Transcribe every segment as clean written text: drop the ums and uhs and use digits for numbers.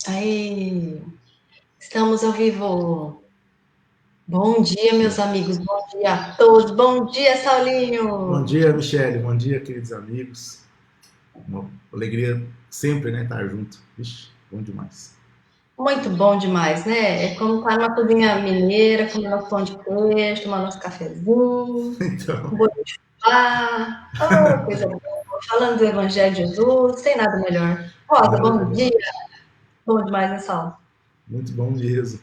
Aí, estamos ao vivo. Bom dia, meus Dia. amigos. Bom dia a todos. Bom dia, Bom Saulinho. dia, Michele. Bom dia, queridos amigos. Uma alegria sempre, né, estar junto. Vixe, bom demais. Muito bom demais, né? É como estar numa cozinha mineira, comendo nosso pão de queijo, tomando nosso cafezinho, um Então, bolinho de fubá. Oh, coisa boa. Falando do Evangelho de Jesus, sem nada melhor. Rosa, nada bom melhor. dia. Bom demais, né, Saulo? Muito bom mesmo.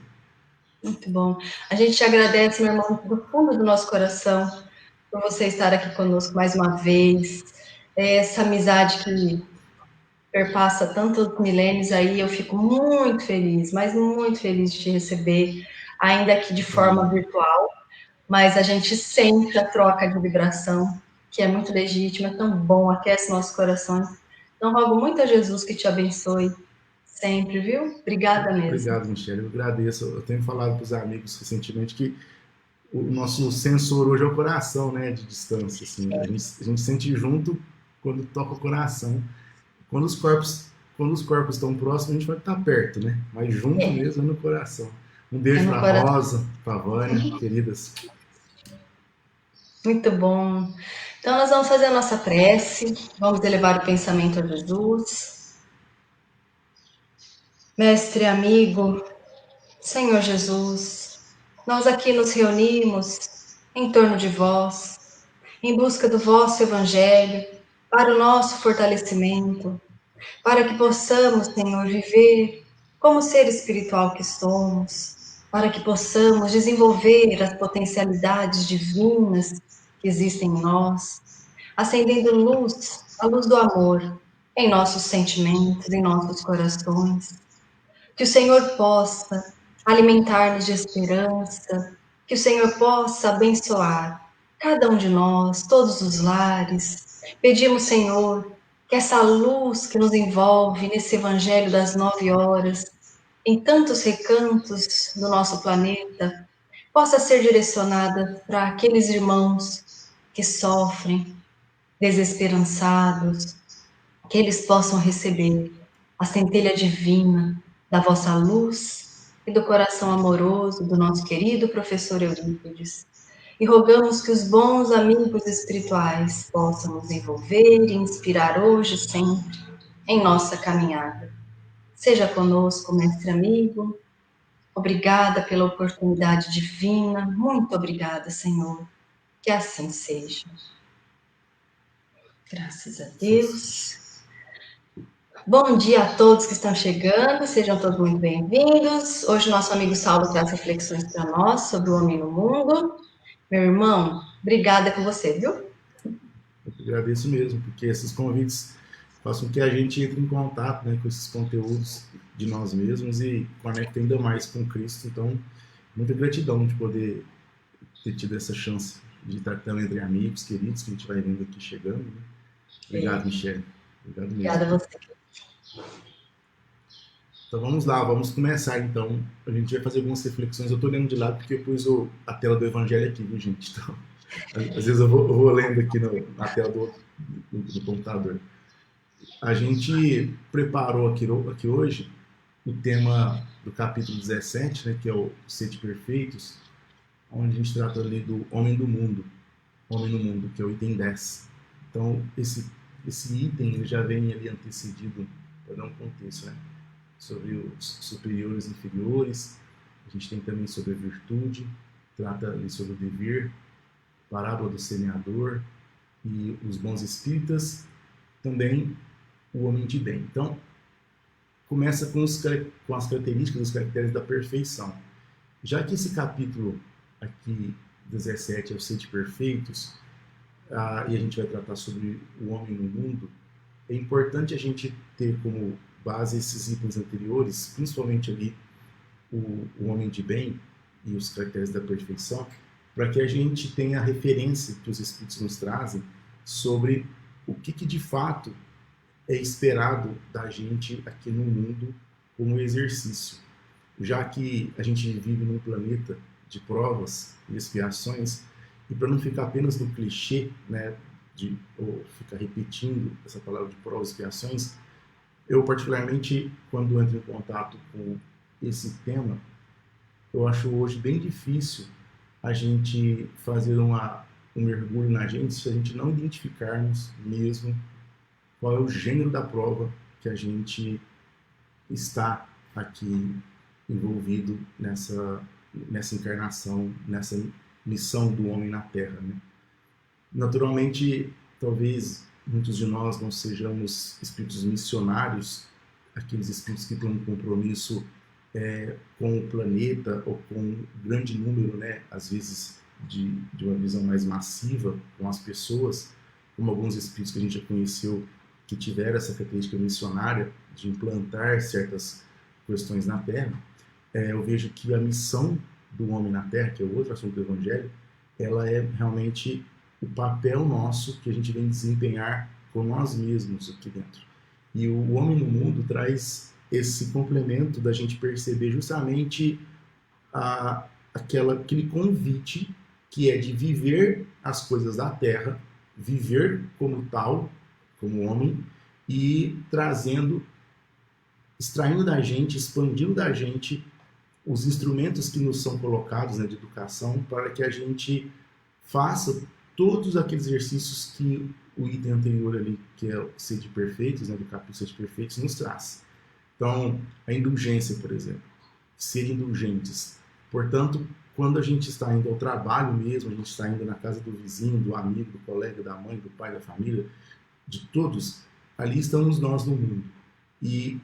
Muito bom. A gente te agradece, meu irmão, do fundo do nosso coração, por você estar aqui conosco mais uma vez. Essa amizade que perpassa tantos milênios aí, eu fico muito feliz, mas muito feliz de te receber, ainda que de forma Amém. virtual, mas a gente sente a troca de vibração, que é muito legítima, é tão bom, aquece nossos corações. Então, rogo muito a Jesus que te abençoe sempre, viu? Obrigada mesmo. Obrigado, Michele. Eu agradeço. Eu tenho falado para os amigos recentemente que o nosso sensor hoje é o coração, né, de distância. Assim, a gente sente junto quando toca o coração. Quando os corpos, quando os corpos estão próximos, a gente vai estar perto, né? Mas junto É, mesmo é no coração. Um é beijo no para coração. Rosa, para Vânia, queridas. Muito bom. Então, nós vamos fazer a nossa prece, vamos elevar o pensamento a Jesus. Mestre amigo, Senhor Jesus, nós aqui nos reunimos em torno de vós, em busca do vosso Evangelho, para o nosso fortalecimento, para que possamos, Senhor, viver como ser espiritual que somos, para que possamos desenvolver as potencialidades divinas que existem em nós, acendendo luz, a luz do amor em nossos sentimentos, em nossos corações. Que o Senhor possa alimentar-nos de esperança, que o Senhor possa abençoar cada um de nós, todos os lares. Pedimos, Senhor, que essa luz que nos envolve nesse Evangelho das 9 horas, em tantos recantos do nosso planeta, possa ser direcionada para aqueles irmãos que sofrem, desesperançados, que eles possam receber a centelha divina da vossa luz e do coração amoroso do nosso querido professor Eurípides. E rogamos que os bons amigos espirituais possam nos envolver e inspirar hoje e sempre em nossa caminhada. Seja conosco, mestre amigo. Obrigada pela oportunidade divina. Muito obrigada, Senhor. Que assim seja. Graças a Sim, Deus. Bom dia a todos que estão chegando, sejam todos muito bem-vindos. Hoje, nosso amigo Saulo traz reflexões para nós sobre o homem no mundo. Meu irmão, obrigada com você, viu? eu agradeço mesmo, porque esses convites fazem com que a gente entre em contato, né, com esses conteúdos de nós mesmos e conecte ainda mais com Cristo. Então, muita gratidão de poder ter tido essa chance de estar tão entre amigos, queridos, que a gente vai vendo aqui chegando. Né? Obrigado, É, Michele. Obrigado mesmo. obrigada a você. Então vamos lá, vamos começar então. A gente vai fazer algumas reflexões. Eu estou lendo de lado porque eu pus a tela do Evangelho aqui, viu, gente? Então, às vezes eu vou lendo aqui na tela do computador. A gente preparou aqui hoje o tema do capítulo 17, né, que é o Sede Perfeitos, onde a gente trata ali do homem no mundo, que é o item 10. Então, esse item ele já vem ali antecedido, para dar um contexto, né? Sobre os superiores e inferiores. A gente tem também sobre a virtude, trata ali sobre o dever, parábola do semeador e os bons espíritas, também o homem de bem. Então, começa com as características, os caracteres da perfeição. Já que esse capítulo aqui, 17, é o Sede Perfeitos, e a gente vai tratar sobre o homem no mundo, é importante a gente ter como base esses itens anteriores, principalmente ali o homem de bem e os caracteres da perfeição, para que a gente tenha a referência que os Espíritos nos trazem sobre o que de fato é esperado da gente aqui no mundo como exercício. Já que a gente vive num planeta de provas e expiações, e para não ficar apenas no clichê, né, ou ficar repetindo essa palavra de provas e expiações, Eu, particularmente, quando entro em contato com esse tema, eu acho hoje bem difícil a gente fazer um mergulho na gente se a gente não identificarmos mesmo qual é o gênero da prova que a gente está aqui envolvido nessa encarnação, nessa missão do homem na Terra, né? Naturalmente, talvez muitos de nós não sejamos espíritos missionários, aqueles espíritos que têm um compromisso com o planeta ou com um grande número, né, às vezes de uma visão mais massiva com as pessoas, como alguns espíritos que a gente já conheceu que tiveram essa característica missionária de implantar certas questões na Terra. Eu vejo que a missão do homem na Terra, que é o outro assunto do Evangelho, ela é realmente o papel nosso que a gente vem desempenhar por nós mesmos aqui dentro. E o homem no mundo traz esse complemento da gente perceber justamente aquele convite que é de viver as coisas da Terra, viver como tal, como homem, e extraindo da gente, expandindo da gente os instrumentos que nos são colocados, né, de educação, para que a gente faça todos aqueles exercícios que o item anterior ali, que é o Sede Perfeitos, né, do capítulo Sede Perfeitos, nos traz. Então, a indulgência, por exemplo, ser indulgentes. Portanto, quando a gente está indo ao trabalho mesmo, a gente está indo na casa do vizinho, do amigo, do colega, da mãe, do pai, da família, de todos, ali estamos nós no mundo. E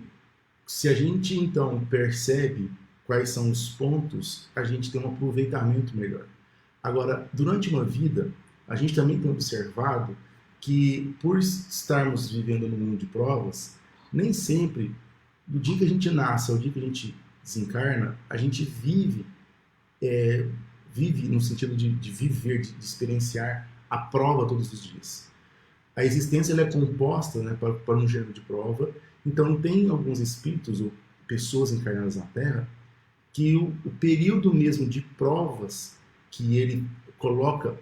se a gente, então, percebe quais são os pontos, a gente tem um aproveitamento melhor. Agora, durante uma vida, a gente também tem observado que, por estarmos vivendo num mundo de provas, nem sempre, do dia que a gente nasce ao dia que a gente desencarna, a gente vive no sentido de viver, de experienciar a prova todos os dias. A existência ela é composta, né, para um gênero de prova. Então, tem alguns espíritos ou pessoas encarnadas na Terra que o período mesmo de provas que ele coloca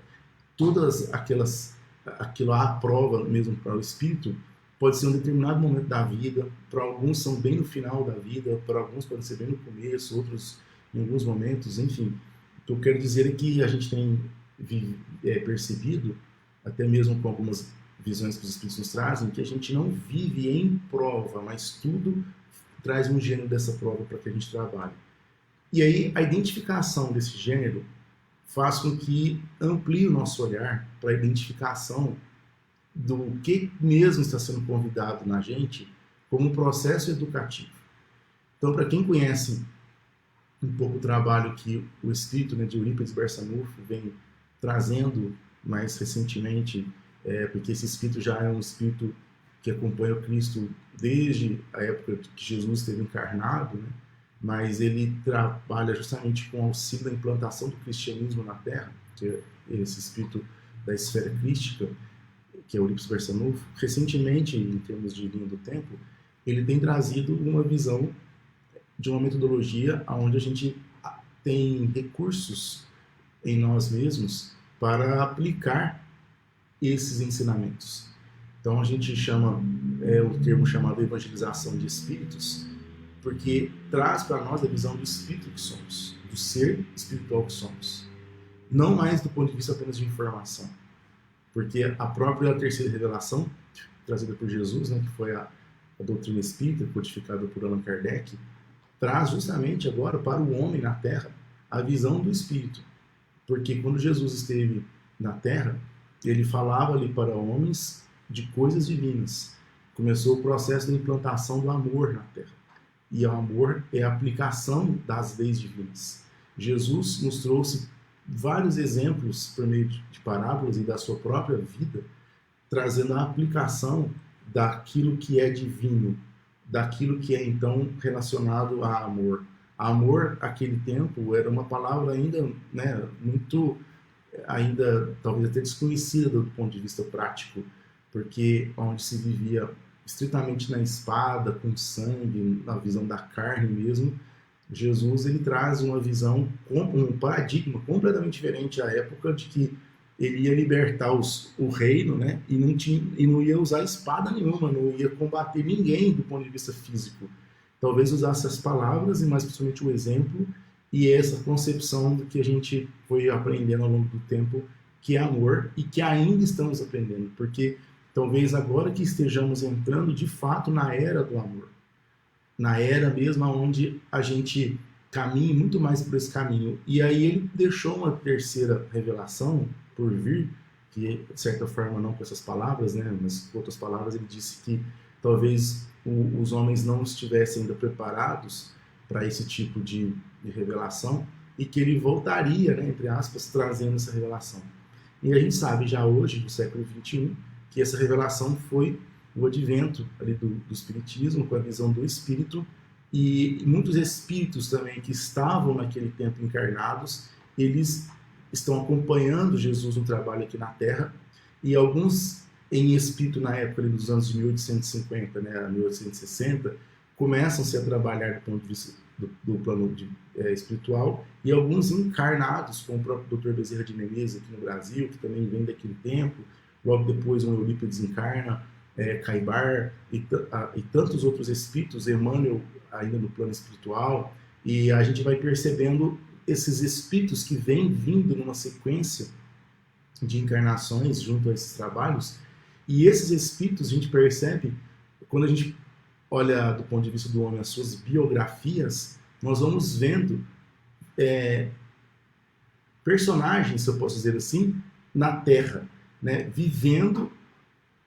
todas aquilo à prova mesmo para o espírito, pode ser um determinado momento da vida, para alguns são bem no final da vida, para alguns pode ser bem no começo, outros em alguns momentos, enfim. O que eu quero dizer é que a gente tem percebido, até mesmo com algumas visões que os espíritos nos trazem, que a gente não vive em prova, mas tudo traz um gênero dessa prova para que a gente trabalhe. E aí a identificação desse gênero faz com que amplie o nosso olhar para a identificação do que mesmo está sendo convidado na gente como um processo educativo. Então, para quem conhece um pouco o trabalho que o espírito, né, de Eurípides Barçanufo vem trazendo mais recentemente, porque esse espírito já é um espírito que acompanha o Cristo desde a época que Jesus esteve encarnado, né? Mas ele trabalha justamente com o auxílio da implantação do cristianismo na Terra, que é esse espírito da esfera crística, que é Eurípides Barçanufo. Recentemente, em termos de linha do tempo, ele tem trazido uma visão de uma metodologia onde a gente tem recursos em nós mesmos para aplicar esses ensinamentos. Então a gente chama o termo chamado evangelização de espíritos, porque traz para nós a visão do espírito que somos, do ser espiritual que somos. Não mais do ponto de vista apenas de informação. Porque a própria terceira revelação, trazida por Jesus, né, que foi a doutrina espírita, codificada por Allan Kardec, traz justamente agora para o homem na Terra a visão do espírito. Porque quando Jesus esteve na Terra, ele falava ali para homens de coisas divinas. Começou o processo da implantação do amor na Terra. E o amor é a aplicação das leis divinas. Jesus nos trouxe vários exemplos por meio de parábolas e da sua própria vida, trazendo a aplicação daquilo que é divino, daquilo que é então relacionado a amor. Amor, naquele tempo, era uma palavra ainda, né, muito, ainda talvez até desconhecida do ponto de vista prático, porque onde se vivia estritamente na espada, com sangue, na visão da carne mesmo, Jesus ele traz uma visão, um paradigma completamente diferente à época, de que ele ia libertar o reino, né? E não ia usar espada nenhuma, não ia combater ninguém do ponto de vista físico. Talvez usasse as palavras e mais principalmente o exemplo e essa concepção do que a gente foi aprendendo ao longo do tempo, que é amor e que ainda estamos aprendendo, porque talvez agora que estejamos entrando de fato na era do amor, na era mesmo onde a gente caminhe muito mais por esse caminho. E aí ele deixou uma terceira revelação por vir, que de certa forma não com essas palavras, né, mas com outras palavras ele disse que talvez os homens não estivessem ainda preparados para esse tipo de revelação e que ele voltaria, né, entre aspas, trazendo essa revelação. E a gente sabe já hoje, no século XXI, que essa revelação foi o advento ali do Espiritismo, com a visão do Espírito, e muitos espíritos também que estavam naquele tempo encarnados, eles estão acompanhando Jesus no trabalho aqui na Terra, e alguns em espírito na época ali dos anos de 1850, né, 1860, começam-se a trabalhar do ponto de vista do plano espiritual, e alguns encarnados, como o próprio Dr. Bezerra de Menezes aqui no Brasil, que também vem daquele tempo, logo depois o Eurípides encarna, Caibar e tantos outros espíritos, Emmanuel ainda no plano espiritual, e a gente vai percebendo esses espíritos que vêm vindo numa sequência de encarnações junto a esses trabalhos, e esses espíritos a gente percebe, quando a gente olha do ponto de vista do homem as suas biografias, nós vamos vendo personagens, se eu posso dizer assim, na Terra, né, vivendo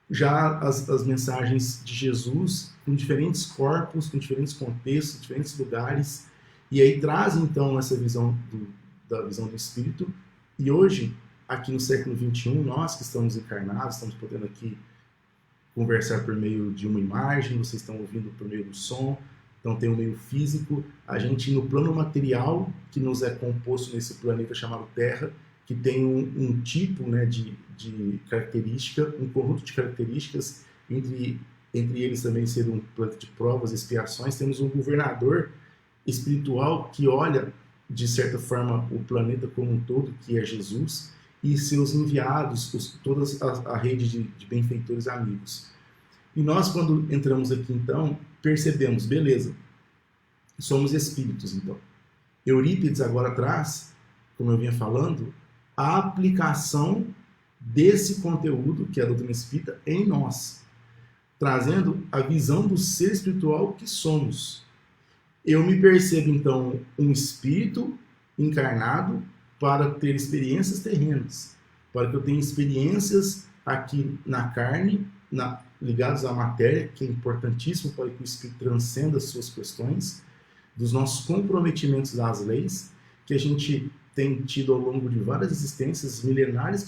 já as mensagens de Jesus com diferentes corpos, com diferentes contextos, diferentes lugares, e aí traz então essa visão da visão do Espírito, e hoje, aqui no século XXI, nós que estamos encarnados, estamos podendo aqui conversar por meio de uma imagem, vocês estão ouvindo por meio do som, então tem o meio físico, a gente no plano material, que nos é composto nesse planeta chamado Terra, que tem um tipo, né, de característica, um conjunto de características, entre eles também ser um planeta de provas e expiações, temos um governador espiritual que olha, de certa forma, o planeta como um todo, que é Jesus, e seus enviados, toda a rede de benfeitores amigos. E nós, quando entramos aqui, então, percebemos, beleza, somos espíritos, então. Eurípides agora traz, como eu vinha falando, a aplicação desse conteúdo, que é a doutrina espírita, em nós, trazendo a visão do ser espiritual que somos. Eu me percebo, então, um espírito encarnado para ter experiências terrenas, para que eu tenha experiências aqui na carne, ligadas à matéria, que é importantíssimo para que o espírito transcenda as suas questões, dos nossos comprometimentos às leis, que a gente tem tido ao longo de várias existências milenares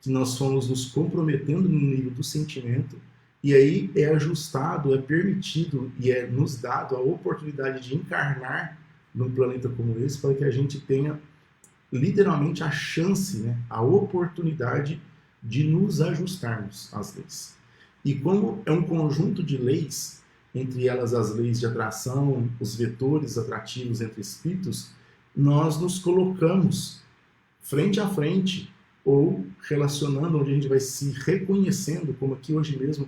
que nós fomos nos comprometendo no nível do sentimento, e aí é ajustado, é permitido e é nos dado a oportunidade de encarnar num planeta como esse, para que a gente tenha literalmente a chance, né, a oportunidade de nos ajustarmos às leis. E como é um conjunto de leis, entre elas as leis de atração, os vetores atrativos entre espíritos, nós nos colocamos frente a frente ou relacionando, onde a gente vai se reconhecendo, como aqui hoje mesmo,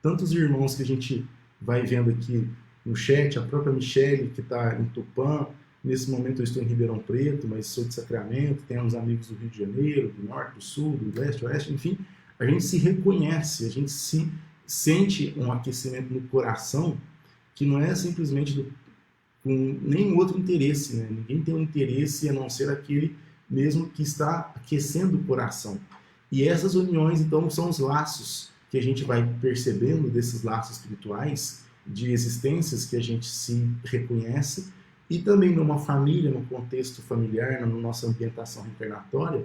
tantos irmãos que a gente vai vendo aqui no chat, a própria Michele, que está em Tupã, nesse momento eu estou em Ribeirão Preto, mas sou de Sacramento, temos amigos do Rio de Janeiro, do Norte, do Sul, do Leste, Oeste, enfim, a gente se reconhece, a gente se sente um aquecimento no coração que não é simplesmente com nenhum outro interesse, né? Ninguém tem um interesse a não ser aquele mesmo que está aquecendo o coração. E essas uniões, então, são os laços que a gente vai percebendo desses laços espirituais, de existências que a gente se reconhece, e também numa família, no contexto familiar, na nossa ambientação reencarnatória,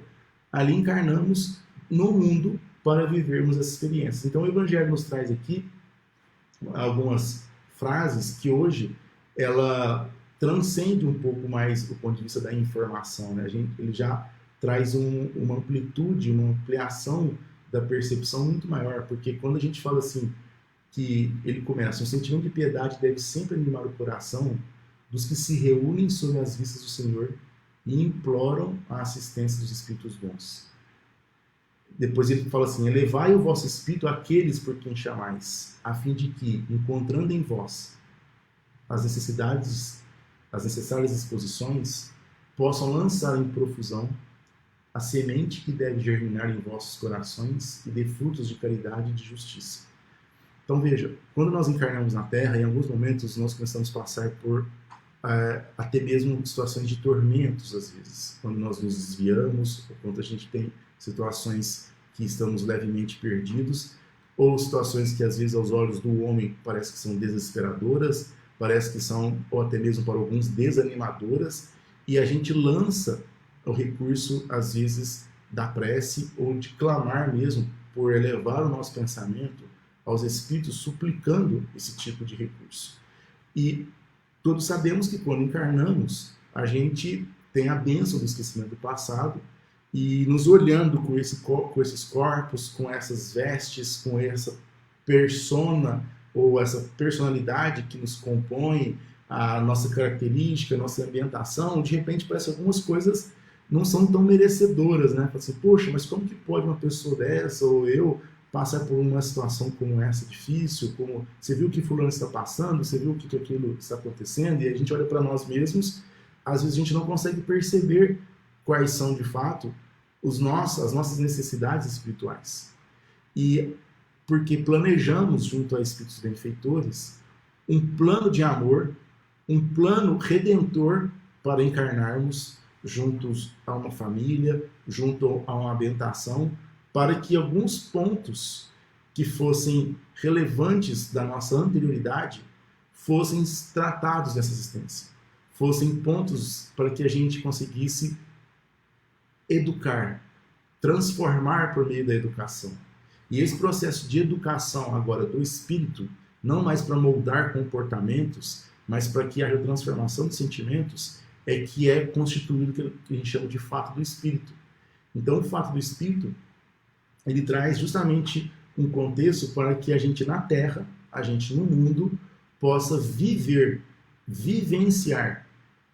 ali encarnamos no mundo para vivermos essas experiências. Então o Evangelho nos traz aqui algumas frases que hoje ela transcende um pouco mais o ponto de vista da informação, né? Ele já traz uma amplitude, uma ampliação da percepção muito maior, porque quando a gente fala assim, que ele começa, um sentimento de piedade deve sempre animar o coração dos que se reúnem sob as vistas do Senhor e imploram a assistência dos espíritos bons. Depois ele fala assim: elevai o vosso espírito àqueles por quem chamais, a fim de que, encontrando em vós as necessidades, as necessárias disposições, possam lançar em profusão a semente que deve germinar em vossos corações e dê frutos de caridade e de justiça. Então veja, quando nós encarnamos na Terra, em alguns momentos nós começamos a passar por até mesmo situações de tormentos, às vezes, quando nós nos desviamos, ou quando a gente tem situações que estamos levemente perdidos, ou situações que às vezes aos olhos do homem parece que são desesperadoras, parece que são, ou até mesmo para alguns, desanimadoras, e a gente lança o recurso, às vezes, da prece, ou de clamar mesmo, por elevar o nosso pensamento aos espíritos, suplicando esse tipo de recurso. E todos sabemos que quando encarnamos, a gente tem a bênção do esquecimento do passado, e nos olhando com esses corpos, com essas vestes, com essa persona, ou essa personalidade que nos compõe, a nossa característica, a nossa ambientação, de repente parece que algumas coisas não são tão merecedoras, né? Fala assim, poxa, mas como que pode uma pessoa dessa, ou eu, passar por uma situação como essa difícil, como você viu o que fulano está passando, você viu o que aquilo está acontecendo, e a gente olha para nós mesmos, às vezes a gente não consegue perceber quais são de fato as nossas necessidades espirituais. E porque planejamos junto a espíritos benfeitores um plano de amor, um plano redentor para encarnarmos juntos a uma família, junto a uma ambientação, para que alguns pontos que fossem relevantes da nossa anterioridade fossem tratados nessa existência. Fossem pontos para que a gente conseguisse educar, transformar por meio da educação. E esse processo de educação agora do espírito, não mais para moldar comportamentos, mas para que haja transformação de sentimentos, é que é constituído o que a gente chama de fato do espírito. Então, o fato do espírito, ele traz justamente um contexto para que a gente na Terra, a gente no mundo, possa vivenciar,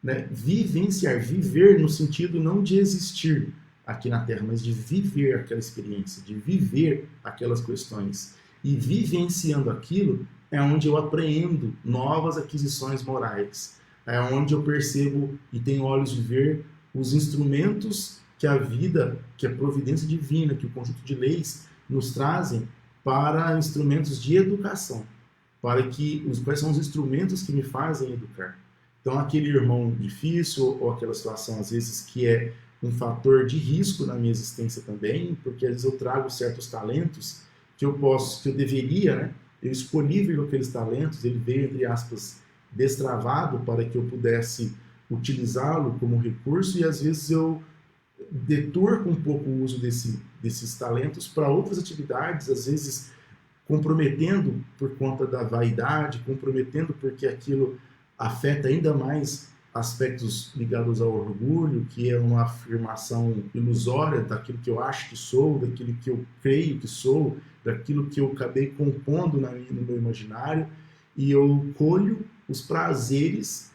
né? Viver no sentido não de existir aqui na Terra, mas de viver aquela experiência, de viver aquelas questões. E vivenciando aquilo é onde eu apreendo novas aquisições morais, é onde eu percebo e tenho olhos de ver os instrumentos que a vida, que a providência divina, que o conjunto de leis nos trazem para instrumentos de educação, para que quais são os instrumentos que me fazem educar. Então, aquele irmão difícil, ou aquela situação, às vezes, que é um fator de risco na minha existência também, porque às vezes eu trago certos talentos que eu deveria, né? Eu escolhi vir com aqueles talentos, ele veio, entre aspas, destravado para que eu pudesse utilizá-lo como recurso, e às vezes eu deturpo um pouco o uso desses talentos para outras atividades, às vezes comprometendo por conta da vaidade, comprometendo porque aquilo afeta ainda mais aspectos ligados ao orgulho, que é uma afirmação ilusória daquilo que eu acho que sou, daquilo que eu creio que sou, daquilo que eu acabei compondo no meu imaginário, e eu colho os prazeres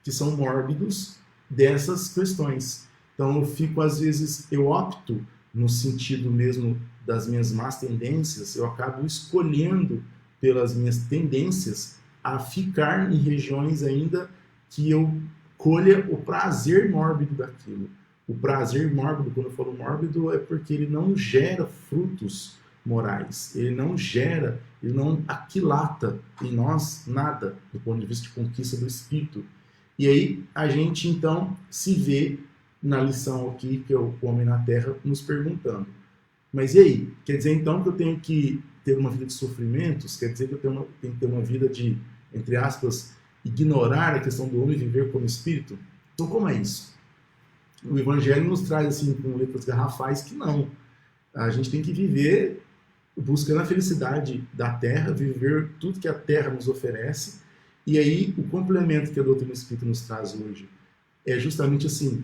que são mórbidos dessas questões. Então eu fico, às vezes, eu opto no sentido mesmo das minhas más tendências, eu acabo escolhendo pelas minhas tendências a ficar em regiões ainda que eu colha o prazer mórbido daquilo. O prazer mórbido, quando eu falo mórbido, é porque ele não gera frutos morais, ele não aquilata em nós nada do ponto de vista de conquista do espírito. E aí a gente então se vê na lição aqui, que é o Homem na Terra, nos perguntando, mas e aí? Quer dizer então que eu tenho que ter uma vida de sofrimentos? Quer dizer que eu tenho que ter uma vida de, entre aspas, ignorar a questão do homem e viver como espírito? Então como é isso? O Evangelho nos traz assim com letras garrafais que não. A gente tem que viver buscando a felicidade da Terra, viver tudo que a Terra nos oferece. E aí o complemento que a doutrina espírita nos traz hoje é justamente assim,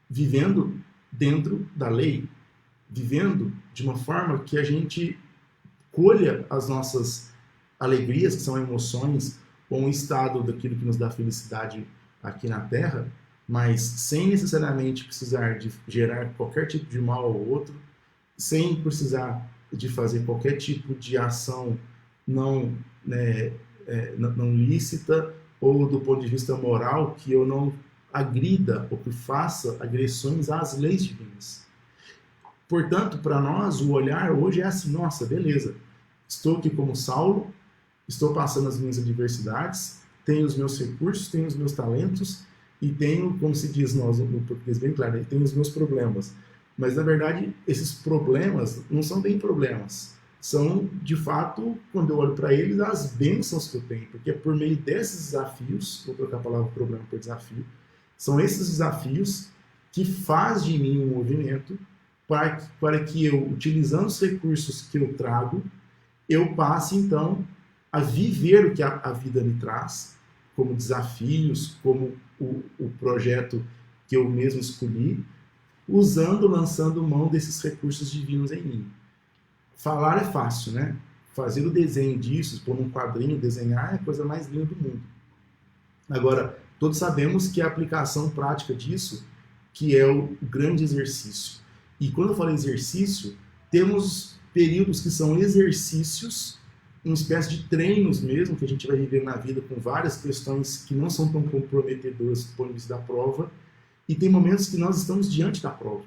vivendo dentro da lei, vivendo de uma forma que a gente colha as nossas alegrias, que são emoções, ou um estado daquilo que nos dá felicidade aqui na Terra, mas sem necessariamente precisar de gerar qualquer tipo de mal ao outro, sem precisar de fazer qualquer tipo de ação não, né, não lícita ou do ponto de vista moral que eu não agrida ou que faça agressões às leis divinas. Portanto, para nós, o olhar hoje é assim, nossa, beleza, estou aqui como Saulo, estou passando as minhas adversidades, tenho os meus recursos, tenho os meus talentos e tenho, como se diz nós no português bem claro, tenho os meus problemas. Mas, na verdade, esses problemas não são bem problemas. São, de fato, quando eu olho para eles, as bênçãos que eu tenho. Porque é por meio desses desafios, vou trocar a palavra problema por desafio, são esses desafios que faz de mim um movimento para que eu, utilizando os recursos que eu trago, eu passe, então, a viver o que a vida me traz, como desafios, como o projeto que eu mesmo escolhi, lançando mão desses recursos divinos em mim. Falar é fácil, né? Fazer o desenho disso, pôr num quadrinho, desenhar, é a coisa mais linda do mundo. Agora, todos sabemos que a aplicação prática disso, que é o grande exercício. E quando eu falo exercício, temos períodos que são exercícios, uma espécie de treinos mesmo, que a gente vai viver na vida com várias questões que não são tão comprometedoras do ponto de vista da prova, e tem momentos que nós estamos diante da prova.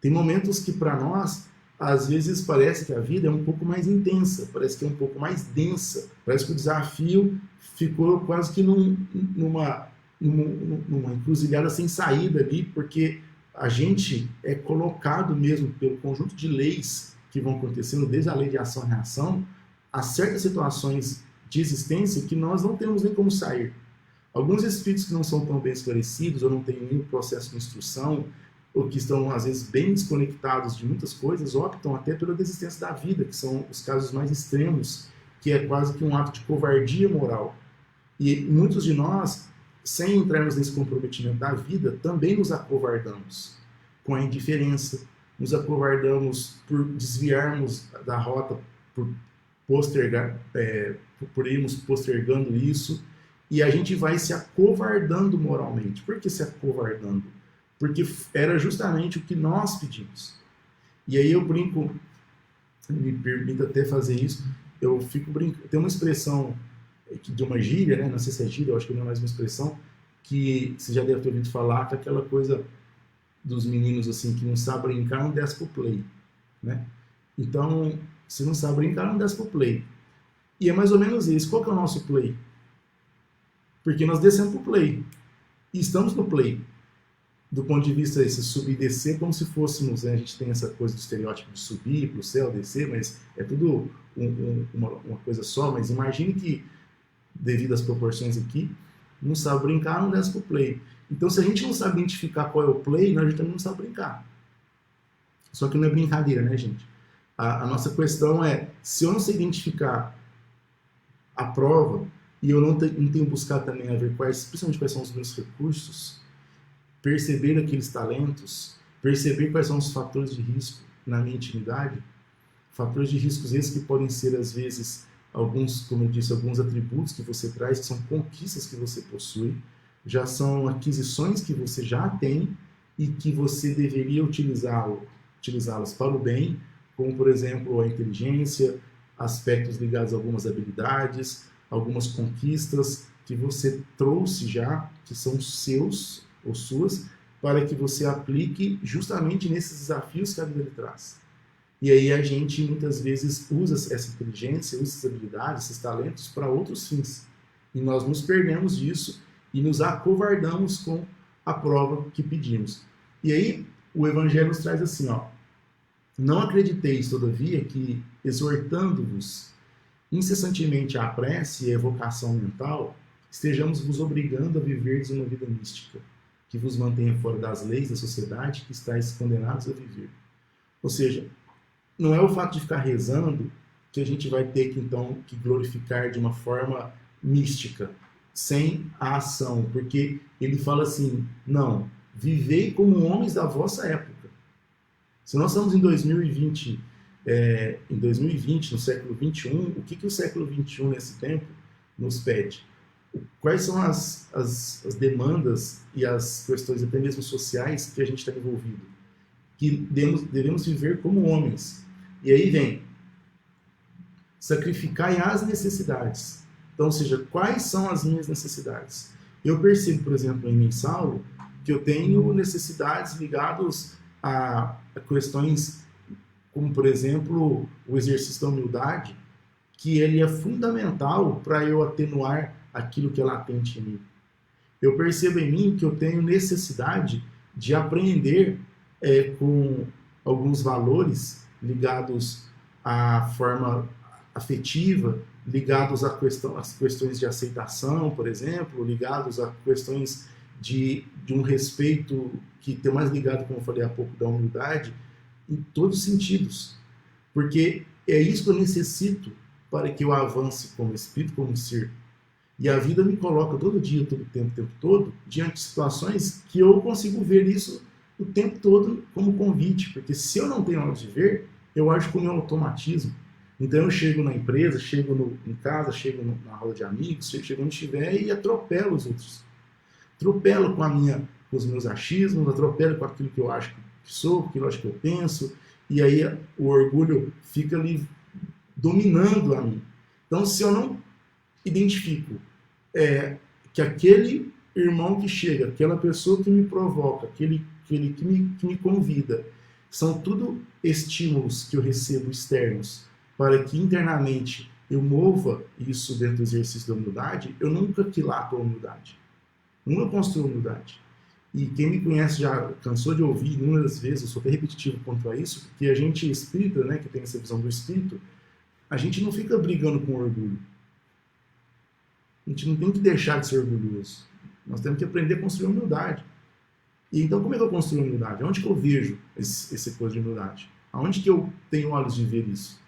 Tem momentos que para nós, às vezes parece que a vida é um pouco mais intensa, parece que é um pouco mais densa, parece que o desafio ficou quase que numa encruzilhada sem saída ali, porque a gente é colocado mesmo pelo conjunto de leis que vão acontecendo, desde a lei de ação e reação, a certas situações de existência que nós não temos nem como sair. Alguns espíritos que não são tão bem esclarecidos, ou não têm nenhum processo de instrução, ou que estão, às vezes, bem desconectados de muitas coisas, optam até pela desistência da vida, que são os casos mais extremos, que é quase que um ato de covardia moral. E muitos de nós, sem entrarmos nesse comprometimento da vida, também nos acovardamos com a indiferença, nos acovardamos por desviarmos da rota, por irmos postergando isso, e a gente vai se acovardando moralmente. Por que se acovardando? Porque era justamente o que nós pedimos. E aí eu brinco, me permito até fazer isso, eu fico brincando, tem uma expressão de uma gíria, né? Não sei se é gíria, eu acho que não é mais uma expressão, que você já deve ter ouvido falar, que é aquela coisa dos meninos assim, que não sabem brincar, não desce pro play, né? Então, se não sabe brincar, não desce pro play. E é mais ou menos isso. Qual que é o nosso play? Porque nós descemos pro play. E estamos no play. Do ponto de vista esse subir e descer, como se fôssemos, né? A gente tem essa coisa do estereótipo de subir para o céu, descer, mas é tudo uma coisa só. Mas imagine que, devido às proporções aqui, não sabe brincar, não desce pro play. Então, se a gente não sabe identificar qual é o play, a gente também não sabe brincar. Só que não é brincadeira, né, gente? A nossa questão é, se eu não sei identificar a prova, e eu não tenho buscado também a ver principalmente quais são os meus recursos, perceber aqueles talentos, perceber quais são os fatores de risco na minha intimidade, fatores de riscos esses que podem ser, às vezes, alguns, como eu disse, alguns atributos que você traz, que são conquistas que você possui, já são aquisições que você já tem e que você deveria utilizá-las para o bem, como, por exemplo, a inteligência, aspectos ligados a algumas habilidades, algumas conquistas que você trouxe já, que são seus ou suas, para que você aplique justamente nesses desafios que a vida lhe traz. E aí a gente muitas vezes usa essa inteligência, usa essas habilidades, esses talentos para outros fins. E nós nos perdemos disso e nos acovardamos com a prova que pedimos. E aí o Evangelho nos traz assim, ó: não acrediteis, todavia, que, exortando-vos incessantemente à prece e à evocação mental, estejamos vos obrigando a viverdes uma vida mística, que vos mantenha fora das leis da sociedade que estáis condenados a viver. Ou seja, não é o fato de ficar rezando que a gente vai ter que, então, que glorificar de uma forma mística, sem a ação, porque ele fala assim, não, vivei como homens da vossa época. Se nós estamos em 2020, no século XXI, o que o século XXI, nesse tempo, nos pede? quais são as demandas e as questões até mesmo sociais que a gente está envolvido, que devemos viver como homens. E aí vem sacrificar as necessidades. Então, ou seja, quais são as minhas necessidades? Eu percebo, por exemplo, em mim, Saulo, que eu tenho necessidades ligadas a questões como, por exemplo, o exercício da humildade, que ele é fundamental para eu atenuar aquilo que é latente em mim. Eu percebo em mim que eu tenho necessidade de aprender com alguns valores ligados à forma afetiva, ligados às questões de aceitação, por exemplo, ligados a questões de um respeito que tem mais ligado, como eu falei há pouco, da humildade, em todos os sentidos. Porque é isso que eu necessito para que eu avance como espírito, como ser. E a vida me coloca todo dia, todo o tempo todo, diante de situações que eu consigo ver isso o tempo todo como convite. Porque se eu não tenho hora de ver, eu acho como um automatismo. Então eu chego na empresa, chego em casa, chego na roda de amigos, chego onde estiver e atropelo os outros. Atropelo com os meus achismos, atropelo com aquilo que eu acho que sou, aquilo que eu acho que eu penso, e aí o orgulho fica ali dominando a mim. Então, se eu não identifico que aquele irmão que chega, aquela pessoa que me provoca, aquele que me convida, são tudo estímulos que eu recebo externos para que internamente eu mova isso dentro do exercício da humildade, eu nunca quilato a humildade. Nunca construo humildade. E quem me conhece já cansou de ouvir inúmeras vezes, eu sou até repetitivo quanto a isso, porque a gente espírita, né, que tem essa visão do espírito, a gente não fica brigando com orgulho. A gente não tem que deixar de ser orgulhoso. Nós temos que aprender a construir humildade. E então, como é que eu construo humildade? Onde que eu vejo essa coisa de humildade? Aonde que eu tenho olhos de ver isso?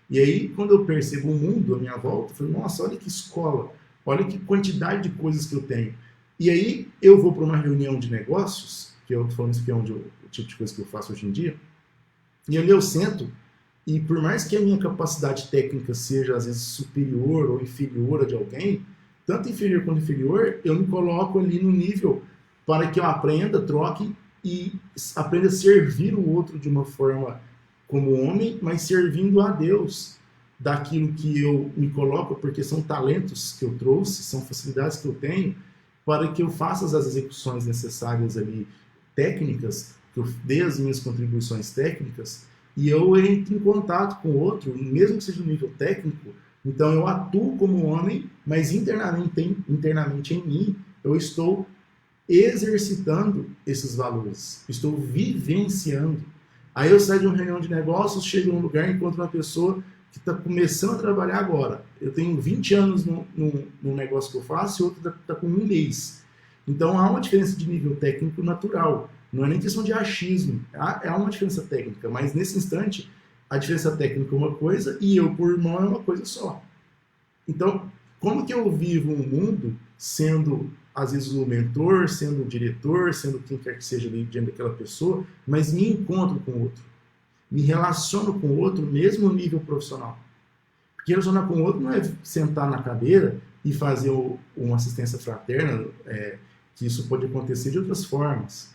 E aí, quando eu percebo o mundo à minha volta, eu falo, nossa, olha que escola, olha que quantidade de coisas que eu tenho. E aí, eu vou para uma reunião de negócios, que eu estou falando isso que é o tipo de coisa que eu faço hoje em dia, e ali eu sento, e por mais que a minha capacidade técnica seja, às vezes, superior ou inferior a de alguém, tanto inferior quanto inferior, eu me coloco ali no nível para que eu aprenda, troque e aprenda a servir o outro de uma forma como homem, mas servindo a Deus daquilo que eu me coloco, porque são talentos que eu trouxe, são facilidades que eu tenho, para que eu faça as execuções necessárias ali, técnicas, que eu dê as minhas contribuições técnicas, e eu entre em contato com o outro, mesmo que seja no nível técnico. Então eu atuo como homem, mas internamente em mim eu estou exercitando esses valores, estou vivenciando. Aí eu saio de uma reunião de negócios, chego num lugar, encontro uma pessoa que está começando a trabalhar agora. Eu tenho 20 anos no negócio que eu faço e outro está com um mês. Então há uma diferença de nível técnico natural. Não é nem questão de achismo, há uma diferença técnica, mas nesse instante a diferença técnica é uma coisa e eu por irmão é uma coisa só. Então, como que eu vivo um mundo sendo, às vezes, o mentor, sendo o diretor, sendo quem quer que seja ali diante daquela pessoa, mas me encontro com o outro, me relaciono com o outro, mesmo no nível profissional. Porque relacionar com o outro não é sentar na cadeira e fazer uma assistência fraterna, que isso pode acontecer de outras formas.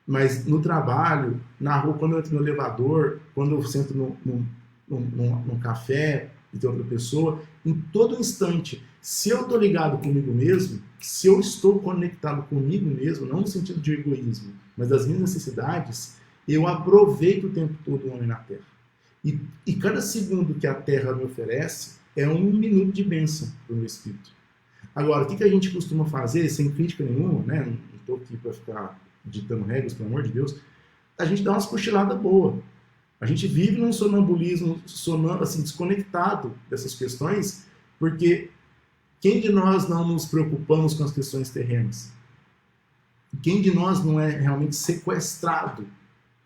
Mas no trabalho, na rua, quando eu entro no elevador, quando eu sento num café e tem outra pessoa, em todo instante, se eu estou ligado comigo mesmo, se eu estou conectado comigo mesmo, não no sentido de egoísmo, mas das minhas necessidades, eu aproveito o tempo todo o homem na Terra. E cada segundo que a Terra me oferece é um minuto de bênção para o meu espírito. Agora, o que a gente costuma fazer, sem crítica nenhuma, né? Não estou aqui para ficar ditando regras, pelo amor de Deus, a gente dá umas cochiladas boas. A gente vive num sonambulismo assim, desconectado dessas questões, porque quem de nós não nos preocupamos com as questões terrenas? Quem de nós não é realmente sequestrado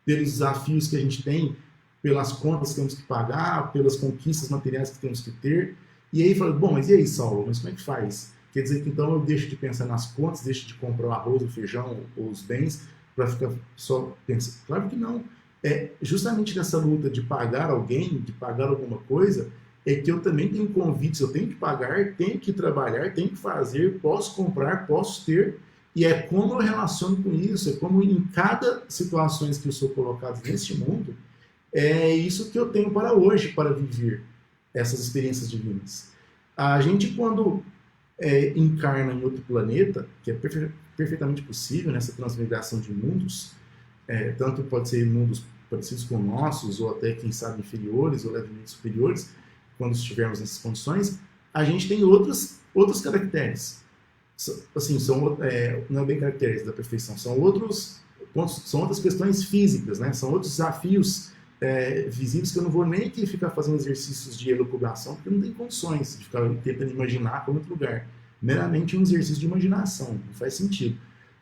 pelos desafios que a gente tem, pelas contas que temos que pagar, pelas conquistas materiais que temos que ter? E aí fala, bom, mas e aí, Saulo, mas como é que faz? Quer dizer que então eu deixo de pensar nas contas, deixo de comprar o arroz, o feijão ou os bens para ficar só pensando? Claro que não. É justamente nessa luta de pagar alguém, de pagar alguma coisa, é que eu também tenho convites, eu tenho que pagar, tenho que trabalhar, tenho que fazer, posso comprar, posso ter, e é como eu relaciono com isso, é como em cada situação que eu sou colocado neste mundo, é isso que eu tenho para hoje, para viver essas experiências divinas. A gente, quando encarna em outro planeta, que é perfeitamente possível nessa transmigração de mundos, tanto pode ser mundos parecidos com nossos, ou até, quem sabe, inferiores ou levemente superiores, quando estivermos nessas condições, a gente tem outros caracteres. Assim, não é bem caracteres da perfeição, são outros pontos, são outras questões físicas, né? São outros desafios visíveis que eu não vou nem aqui ficar fazendo exercícios de elucubração, porque não tem condições de ficar tentando imaginar como outro lugar. Meramente um exercício de imaginação, não faz sentido.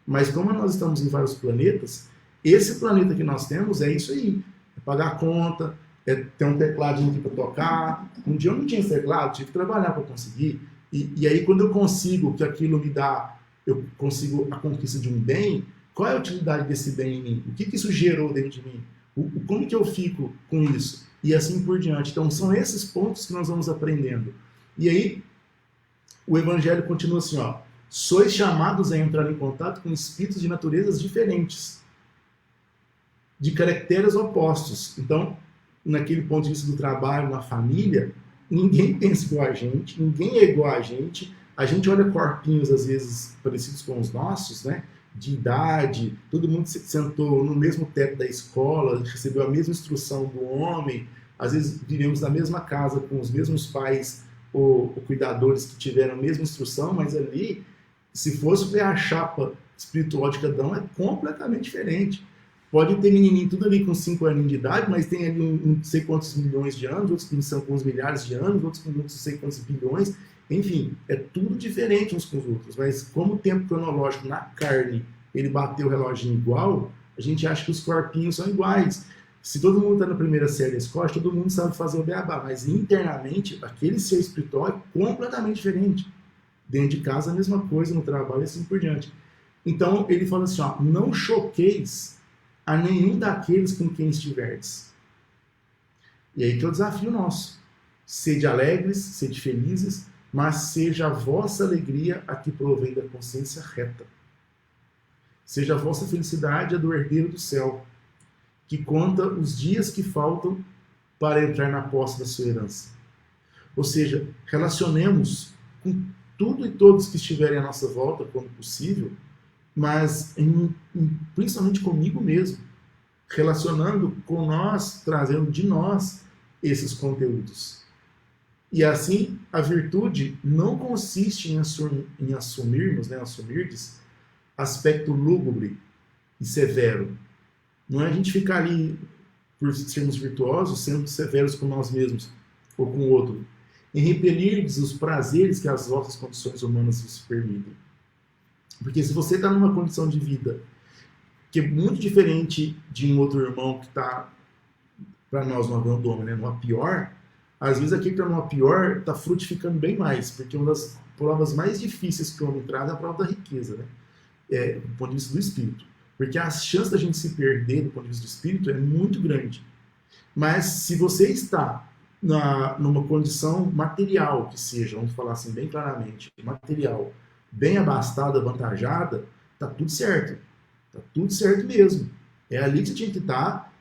Mas como nós estamos em vários planetas, esse planeta que nós temos é isso aí. É pagar a conta, ter um tecladinho aqui para tocar. Um dia eu não tinha esse teclado, tive que trabalhar para conseguir. E aí quando eu consigo que aquilo me dá, eu consigo a conquista de um bem, qual é a utilidade desse bem em mim? O que isso gerou dentro de mim? Como que eu fico com isso? E assim por diante. Então são esses pontos que nós vamos aprendendo. E aí o Evangelho continua assim, ó. Sois chamados a entrar em contato com espíritos de naturezas diferentes, de caracteres opostos. Então, naquele ponto de vista do trabalho, na família, ninguém pensa igual a gente, ninguém é igual a gente olha corpinhos, às vezes, parecidos com os nossos, né? De idade, todo mundo se sentou no mesmo teto da escola, recebeu a mesma instrução do homem, às vezes vivemos na mesma casa com os mesmos pais ou cuidadores que tiveram a mesma instrução, mas ali, se fosse ver a chapa espiritual de cada um, é completamente diferente. Pode ter menininho tudo ali com 5 aninhos de idade, mas tem ali não sei quantos milhões de anos, outros com alguns milhares de anos, outros com não sei quantos bilhões. Enfim, é tudo diferente uns com os outros. Mas como o tempo cronológico na carne, ele bateu o reloginho igual, a gente acha que os corpinhos são iguais. Se todo mundo está na primeira série da escola, todo mundo sabe fazer o beabá. Mas internamente, aquele ser espiritual é completamente diferente. Dentro de casa, a mesma coisa, no trabalho e assim por diante. Então, ele fala assim, ó, não choqueis a nenhum daqueles com quem estiverdes. E aí que é o desafio nosso. Sede alegres, sede felizes, mas seja a vossa alegria a que provém da consciência reta. Seja a vossa felicidade a do herdeiro do céu, que conta os dias que faltam para entrar na posse da sua herança. Ou seja, relacionemos com tudo e todos que estiverem à nossa volta, quando possível, mas principalmente comigo mesmo, relacionando com nós, trazendo de nós esses conteúdos. E assim, a virtude não consiste em assumirmos, né, assumirdes, aspecto lúgubre e severo. Não é a gente ficar ali, por sermos virtuosos, sendo severos com nós mesmos ou com o outro, em repelir-lhes os prazeres que as vossas condições humanas vos permitem. Porque se você está numa condição de vida que é muito diferente de um outro irmão que está, para nós, no abdômen, né, numa pior, às vezes aquele que está numa pior está frutificando bem mais, porque uma das provas mais difíceis que o homem traz é a prova da riqueza, né? Do ponto de vista do espírito. Porque a chance da gente se perder do ponto de vista do espírito é muito grande. Mas se você está numa condição material, que seja, vamos falar assim bem claramente, material, bem abastada, avantajada, tá tudo certo. Tá tudo certo mesmo. É ali que você tinha que estar.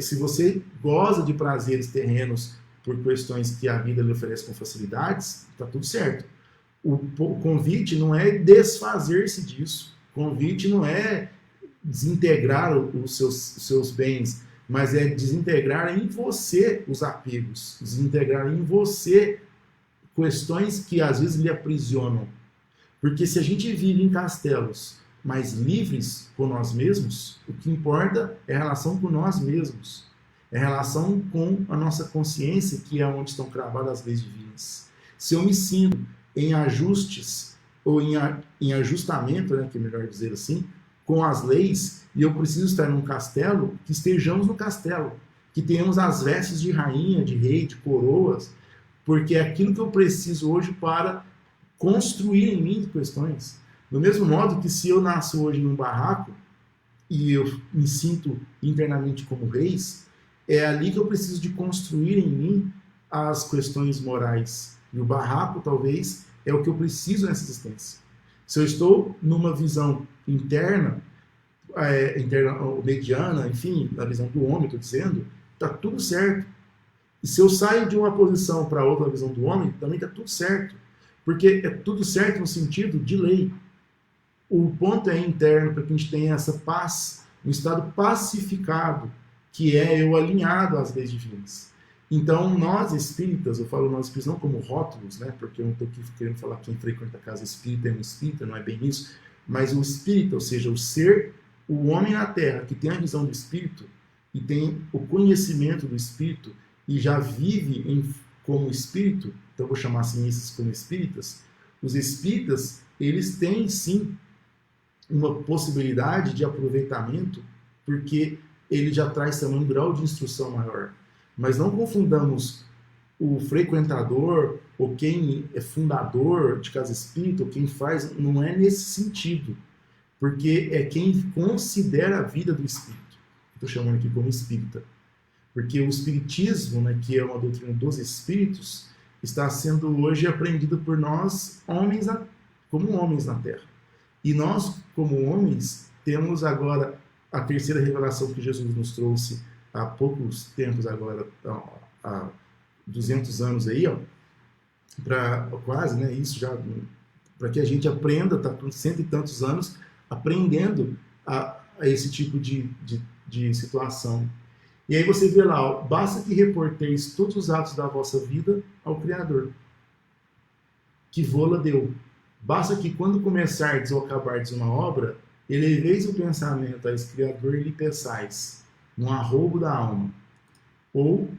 Se você goza de prazeres terrenos por questões que a vida lhe oferece com facilidades, tá tudo certo. O convite não é desfazer-se disso. O convite não é desintegrar os seus bens, mas é desintegrar em você os apegos, desintegrar em você questões que às vezes lhe aprisionam. Porque se a gente vive em castelos mais livres por nós mesmos, o que importa é a relação com nós mesmos, é a relação com a nossa consciência, que é onde estão cravadas as leis divinas. Se eu me sinto em ajustes, ou em ajustamento, né, que é melhor dizer assim, com as leis, e eu preciso estar num castelo, que estejamos no castelo, que tenhamos as vestes de rainha, de rei, de coroas, porque é aquilo que eu preciso hoje para construir em mim questões. Do mesmo modo que se eu nasço hoje num barraco, e eu me sinto internamente como reis, é ali que eu preciso de construir em mim as questões morais. E o barraco, talvez, é o que eu preciso nessa existência. Se eu estou numa visão interna, mediana, enfim, na visão do homem, estou dizendo, está tudo certo. E se eu saio de uma posição para outra visão do homem, também está tudo certo. Porque é tudo certo no sentido de lei. O ponto é interno para que a gente tenha essa paz, um estado pacificado, que é eu alinhado às leis divinas. Então, nós espíritas, eu falo nós espíritas não como rótulos, né, porque eu não estou aqui querendo falar que quem frequenta a casa espírita é um espírita, não é bem isso, mas o espírita, ou seja, o ser, o homem na Terra, que tem a visão do espírito e tem o conhecimento do espírito e já vive como espírito, então eu vou chamar assim esses como espíritas, os espíritas, eles têm sim uma possibilidade de aproveitamento, porque ele já traz também um grau de instrução maior. Mas não confundamos o frequentador ou quem é fundador de casa espírita ou quem faz, não é nesse sentido, porque é quem considera a vida do espírito. Estou chamando aqui como espírita. Porque o espiritismo, né, que é uma doutrina dos espíritos, está sendo hoje aprendido por nós, homens, como homens na Terra. E nós, como homens, temos agora a terceira revelação que Jesus nos trouxe há poucos tempos agora, há 200 anos aí, ó, para quase, né, isso já, para que a gente aprenda, está com cento e tantos anos, aprendendo a esse tipo de situação. E aí você vê lá, ó, basta que reporteis todos os atos da vossa vida ao Criador, que vô-la deu. Basta que quando começardes ou acabardes uma obra, eleveis o pensamento a esse Criador e lhe peçais no arroubo da alma, ou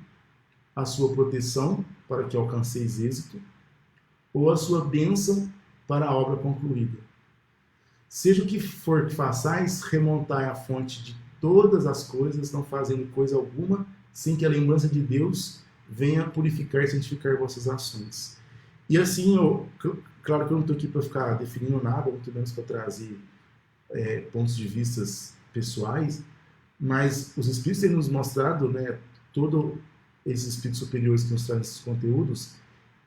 a sua proteção para que alcanceis êxito, ou a sua bênção para a obra concluída. Seja o que for que façais, remontai a fonte de todas as coisas, não fazendo coisa alguma, sem que a lembrança de Deus venha purificar e santificar vossas ações. E assim, claro que eu não estou aqui para ficar definindo nada, muito menos para trazer pontos de vistas pessoais, mas os espíritos têm nos mostrado, né, todos esses espíritos superiores que nos trazem esses conteúdos,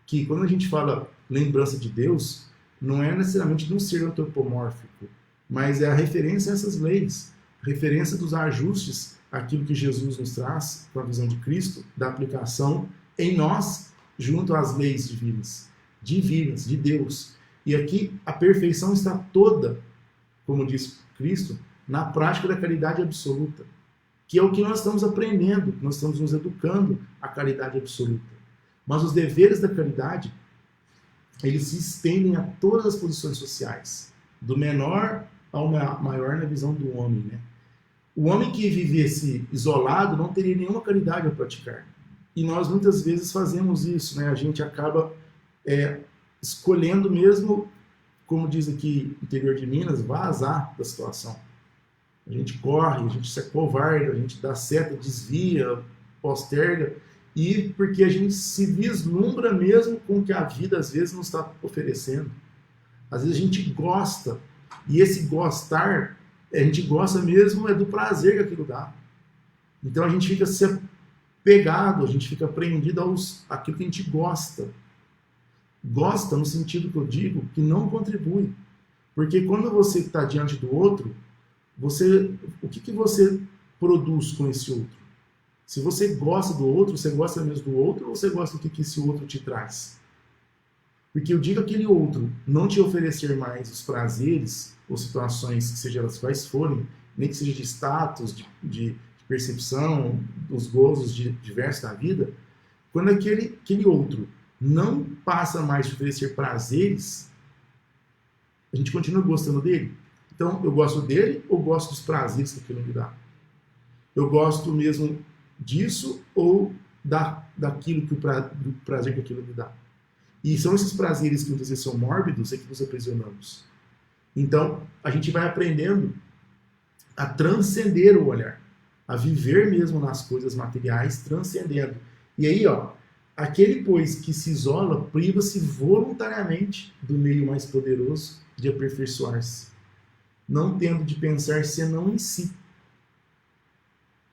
que quando a gente fala lembrança de Deus, não é necessariamente de um ser antropomórfico, mas é a referência a essas leis, referência dos ajustes àquilo que Jesus nos traz com a visão de Cristo, da aplicação em nós, junto às leis divinas, de Deus. E aqui a perfeição está toda, como diz Cristo, na prática da caridade absoluta, que é o que nós estamos aprendendo, nós estamos nos educando à caridade absoluta. Mas os deveres da caridade, eles se estendem a todas as posições sociais, do menor ao maior na visão do homem, né? O homem que vivesse isolado não teria nenhuma caridade a praticar. E nós muitas vezes fazemos isso, né? A gente acaba escolhendo mesmo, como diz aqui no interior de Minas, vazar da situação. A gente corre, a gente se acovarda, a gente dá seta, desvia, posterga, e porque a gente se vislumbra mesmo com o que a vida às vezes nos está oferecendo. Às vezes a gente gosta, e esse gostar, a gente gosta mesmo do prazer que aquilo dá. Então a gente fica se apegado, a gente fica prendido àquilo que a gente gosta. Gosta no sentido que eu digo, que não contribui. Porque quando você está diante do outro, o que você produz com esse outro? Se você gosta do outro, você gosta mesmo do outro, ou você gosta do que esse outro te traz? Porque eu digo aquele outro não te oferecer mais os prazeres ou situações, que sejam elas quais forem, nem que seja de status, de percepção, dos gozos diversos da vida, quando aquele outro não passa mais de oferecer prazeres, a gente continua gostando dele. Então, eu gosto dele ou gosto dos prazeres que aquilo me dá? Eu gosto mesmo disso ou daquilo do prazer que aquilo me dá? E são esses prazeres que muitas vezes são mórbidos e que nos aprisionamos. Então, a gente vai aprendendo a transcender o olhar, a viver mesmo nas coisas materiais, transcendendo. E aí, ó, aquele, pois, que se isola, priva-se voluntariamente do meio mais poderoso de aperfeiçoar-se, não tendo de pensar senão em si.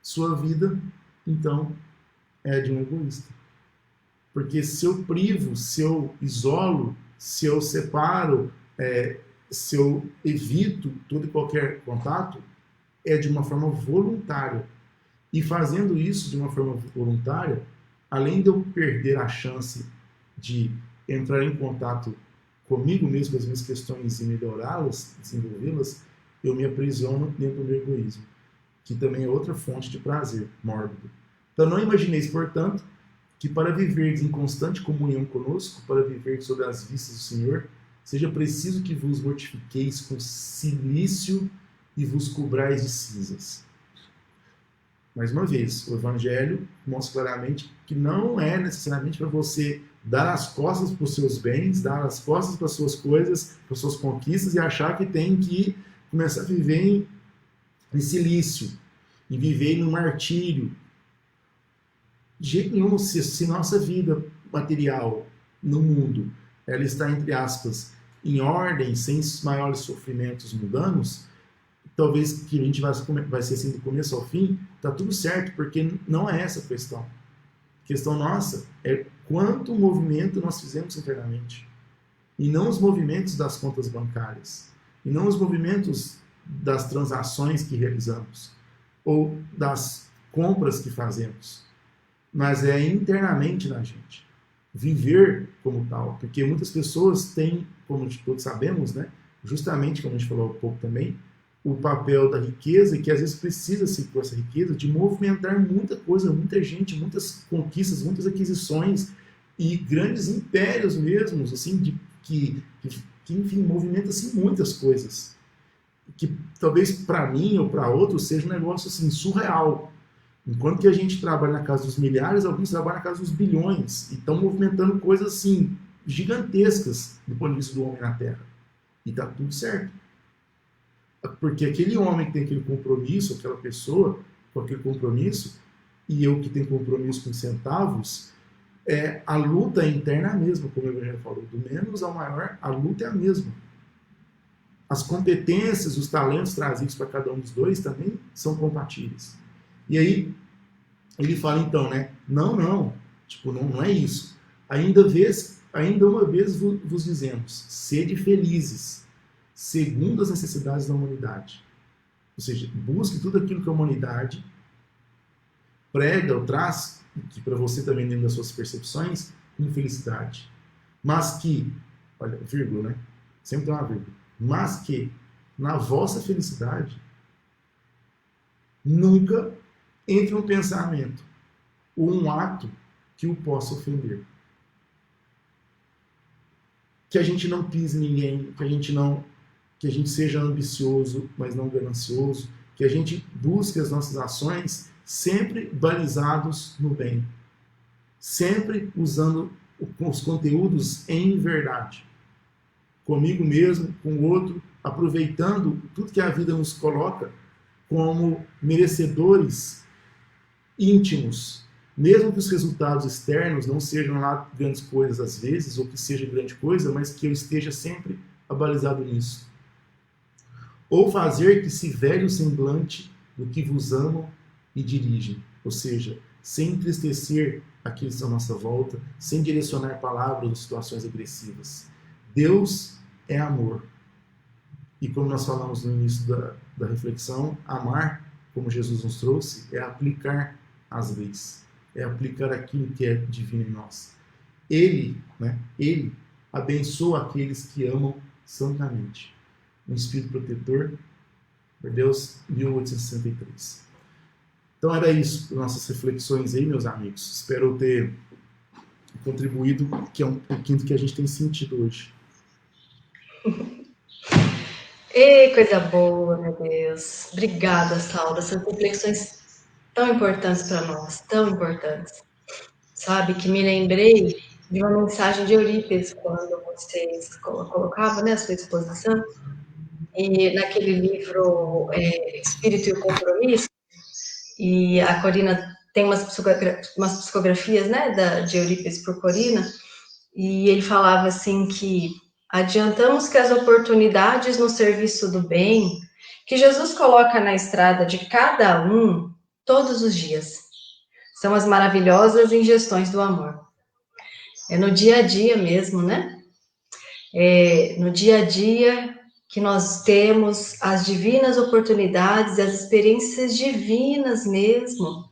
Sua vida, então, é de um egoísta. Porque se eu privo, se eu isolo, se eu separo, se eu evito todo e qualquer contato, é de uma forma voluntária. E fazendo isso de uma forma voluntária, além de eu perder a chance de entrar em contato comigo mesmo, com as minhas questões e melhorá-las, desenvolvê-las, eu me aprisiono dentro do meu egoísmo, que também é outra fonte de prazer mórbido. Então não imagineis, portanto, que para viver em constante comunhão conosco, para viver sob as vistas do Senhor, seja preciso que vos mortifiqueis com cilício e vos cobrais de cinzas. Mais uma vez, o Evangelho mostra claramente que não é necessariamente para você dar as costas para os seus bens, dar as costas para as suas coisas, para as suas conquistas e achar que tem que começar a viver em silício, e viver no martírio. De jeito nenhum, se nossa vida material no mundo ela está, entre aspas, em ordem, sem maiores sofrimentos mundanos, talvez que a gente vai ser assim do começo ao fim, tá tudo certo, porque não é essa a questão. A questão nossa é quanto movimento nós fizemos internamente. E não os movimentos das contas bancárias. E não os movimentos das transações que realizamos. Ou das compras que fazemos. Mas é internamente na gente. Viver como tal. Porque muitas pessoas têm, como todos sabemos, né, justamente, como a gente falou há pouco também, o papel da riqueza, e que às vezes precisa-se com essa riqueza de movimentar muita coisa, muita gente, muitas conquistas, muitas aquisições e grandes impérios mesmos, assim, que enfim, movimenta-se muitas coisas. Que talvez para mim ou para outros seja um negócio assim, surreal. Enquanto que a gente trabalha na casa dos milhares, alguns trabalham na casa dos bilhões e estão movimentando coisas assim, gigantescas do ponto de vista do homem na Terra. E está tudo certo. Porque aquele homem que tem aquele compromisso, aquela pessoa com aquele compromisso, e eu que tenho compromisso com centavos, a luta é interna mesmo, como eu já falou, do menos ao maior, a luta é a mesma. As competências, os talentos trazidos para cada um dos dois também são compatíveis. E aí, ele fala então, né? Não, tipo, não é isso. Ainda uma vez vos dizemos, sede felizes, segundo as necessidades da humanidade. Ou seja, busque tudo aquilo que a humanidade prega ou traz, que para você também dentro das suas percepções, com felicidade. Mas que, olha, vírgula, né? Sempre tem uma vírgula. Mas que, na vossa felicidade, nunca entre um pensamento ou um ato que o possa ofender. Que a gente não pise ninguém, que a gente seja ambicioso, mas não ganancioso, que a gente busque as nossas ações sempre balizados no bem, sempre usando os conteúdos em verdade, comigo mesmo, com o outro, aproveitando tudo que a vida nos coloca como merecedores íntimos, mesmo que os resultados externos não sejam lá grandes coisas às vezes, ou que seja grande coisa, mas que eu esteja sempre abalizado nisso. Ou fazer que se velhe o semblante do que vos amam e dirigem, ou seja, sem entristecer aqueles à nossa volta, sem direcionar palavras em situações agressivas. Deus é amor. E como nós falamos no início da reflexão, amar, como Jesus nos trouxe, é aplicar as leis, é aplicar aquilo que é divino em nós. Ele abençoa aqueles que amam santamente. Um espírito protetor, por Deus, 1863. Então era isso, nossas reflexões aí, meus amigos. Espero ter contribuído, que é um pouquinho do que a gente tem sentido hoje. Ei, coisa boa, meu Deus. Obrigada, Saulo. Essas reflexões tão importantes para nós, tão importantes. Sabe, que me lembrei de uma mensagem de Eurípides, quando vocês colocavam, né, a sua exposição, e naquele livro Espírito e o Compromisso, e a Corina tem umas psicografias, né, de Eurípides por Corina, e ele falava assim que adiantamos que as oportunidades no serviço do bem, que Jesus coloca na estrada de cada um todos os dias, são as maravilhosas ingestões do amor. É no dia a dia mesmo, né? É no dia a dia que nós temos as divinas oportunidades, as experiências divinas mesmo.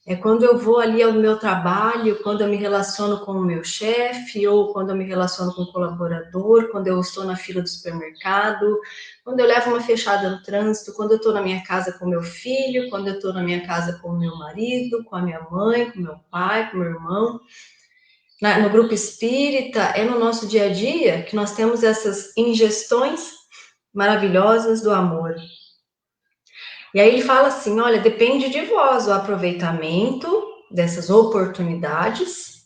É quando eu vou ali ao meu trabalho, quando eu me relaciono com o meu chefe, ou quando eu me relaciono com o colaborador, quando eu estou na fila do supermercado, quando eu levo uma fechada no trânsito, quando eu estou na minha casa com meu filho, quando eu estou na minha casa com o meu marido, com a minha mãe, com meu pai, com meu irmão. No grupo espírita, é no nosso dia a dia que nós temos essas ingestões maravilhosas do amor. E aí ele fala assim, olha, depende de vós o aproveitamento dessas oportunidades